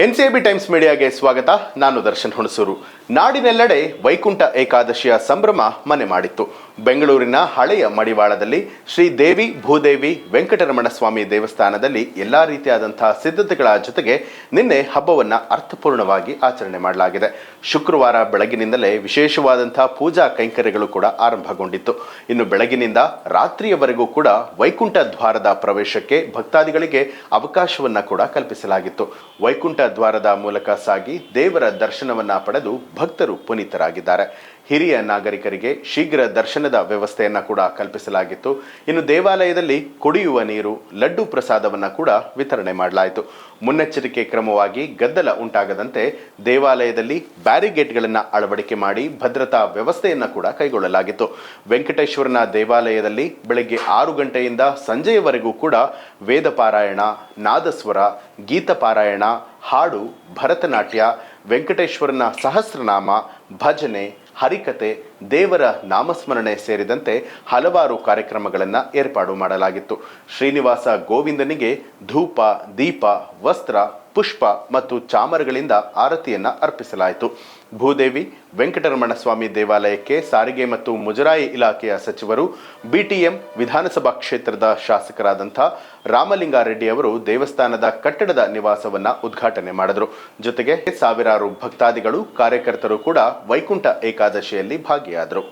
NCB times ಮೀಡಿಯಾಗೆ ಸ್ವಾಗತ. ನಾನು ದರ್ಶನ್ ಹುಣಸೂರು. ನಾಡಿನೆಲ್ಲೆಡೆ ವೈಕುಂಠ ಏಕಾದಶಿಯ ಸಂಭ್ರಮ ಮನೆ ಮಾಡಿತ್ತು. ಬೆಂಗಳೂರಿನ ಹಳೆಯ ಮಡಿವಾಳದಲ್ಲಿ ಶ್ರೀ ದೇವಿ ಭೂದೇವಿ ವೆಂಕಟರಮಣ ಸ್ವಾಮಿ ದೇವಸ್ಥಾನದಲ್ಲಿ ಎಲ್ಲಾ ರೀತಿಯಾದಂತಹ ಸಿದ್ಧತೆಗಳ ಜೊತೆಗೆ ನಿನ್ನೆ ಹಬ್ಬವನ್ನ ಅರ್ಥಪೂರ್ಣವಾಗಿ ಆಚರಣೆ ಮಾಡಲಾಗಿದೆ. ಶುಕ್ರವಾರ ಬೆಳಗಿನಿಂದಲೇ ವಿಶೇಷವಾದಂತಹ ಪೂಜಾ ಕೈಂಕರ್ಯಗಳು ಕೂಡ ಆರಂಭಗೊಂಡಿತ್ತು. ಇನ್ನು ಬೆಳಗಿನಿಂದ ರಾತ್ರಿಯವರೆಗೂ ಕೂಡ ವೈಕುಂಠ ದ್ವಾರದ ಪ್ರವೇಶಕ್ಕೆ ಭಕ್ತಾದಿಗಳಿಗೆ ಅವಕಾಶವನ್ನ ಕೂಡ ಕಲ್ಪಿಸಲಾಗಿತ್ತು. ವೈಕುಂಠ ದ್ವಾರದ ಮೂಲಕ ಸಾಗಿ ದೇವರ ದರ್ಶನವನ್ನ ಪಡೆದು ಭಕ್ತರು ಪುನೀತರಾಗಿದ್ದಾರೆ. ಹಿರಿಯ ನಾಗರಿಕರಿಗೆ ಶೀಘ್ರ ದರ್ಶನದ ವ್ಯವಸ್ಥೆಯನ್ನ ಕೂಡ ಕಲ್ಪಿಸಲಾಗಿತ್ತು. ಇನ್ನು ದೇವಾಲಯದಲ್ಲಿ ಕುಡಿಯುವ ನೀರು, ಲಡ್ಡು ಪ್ರಸಾದವನ್ನ ಕೂಡ ವಿತರಣೆ ಮಾಡಲಾಯಿತು. ಮುನ್ನೆಚ್ಚರಿಕೆ ಕ್ರಮವಾಗಿ ಗದ್ದಲ ಉಂಟಾಗದಂತೆ ದೇವಾಲಯದಲ್ಲಿ ಬ್ಯಾರಿಗೇಟ್ಗಳನ್ನು ಅಳವಡಿಕೆ ಮಾಡಿ ಭದ್ರತಾ ವ್ಯವಸ್ಥೆಯನ್ನ ಕೂಡ ಕೈಗೊಳ್ಳಲಾಗಿತ್ತು. ವೆಂಕಟೇಶ್ವರನ ದೇವಾಲಯದಲ್ಲಿ ಬೆಳಗ್ಗೆ 6 ಗಂಟೆಯಿಂದ ಸಂಜೆಯವರೆಗೂ ಕೂಡ ವೇದ ಪಾರಾಯಣ, ನಾದಸ್ವರ, ಗೀತ ಪಾರಾಯಣ, ಹಾಡು, ಭರತನಾಟ್ಯ, ವೆಂಕಟೇಶ್ವರನ ಸಹಸ್ರನಾಮ, ಭಜನೆ, ಹರಿಕತೆ, ದೇವರ ನಾಮಸ್ಮರಣೆ ಸೇರಿದಂತೆ ಹಲವಾರು ಕಾರ್ಯಕ್ರಮಗಳನ್ನು ಏರ್ಪಾಡು ಮಾಡಲಾಗಿತ್ತು. ಶ್ರೀನಿವಾಸ ಗೋವಿಂದನಿಗೆ ಧೂಪ, ದೀಪ, ವಸ್ತ್ರ, ಪುಷ್ಪ ಮತ್ತು ಚಾಮರಗಳಿಂದ ಆರತಿಯನ್ನ ಅರ್ಪಿಸಲಾಯಿತು. ಭೂದೇವಿ ವೆಂಕಟರಮಣ ಸ್ವಾಮಿ ದೇವಾಲಯಕ್ಕೆ ಸಾರಿಗೆ ಮತ್ತು ಮುಜರಾಯಿ ಇಲಾಖೆಯ ಸಚಿವರು, ಬಿಟಿಎಂ ವಿಧಾನಸಭಾ ಕ್ಷೇತ್ರದ ಶಾಸಕರಾದಂಥ ರಾಮಲಿಂಗಾರೆಡ್ಡಿ ಅವರು ದೇವಸ್ಥಾನದ ಕಟ್ಟಡದ ನಿವಾಸವನ್ನ ಉದ್ಘಾಟನೆ ಮಾಡಿದರು. ಜೊತೆಗೆ ಸಾವಿರಾರು ಭಕ್ತಾದಿಗಳು, ಕಾರ್ಯಕರ್ತರು ಕೂಡ ವೈಕುಂಠ ಏಕಾದಶಿಯಲ್ಲಿ ಭಾಗಿಯಾದರು.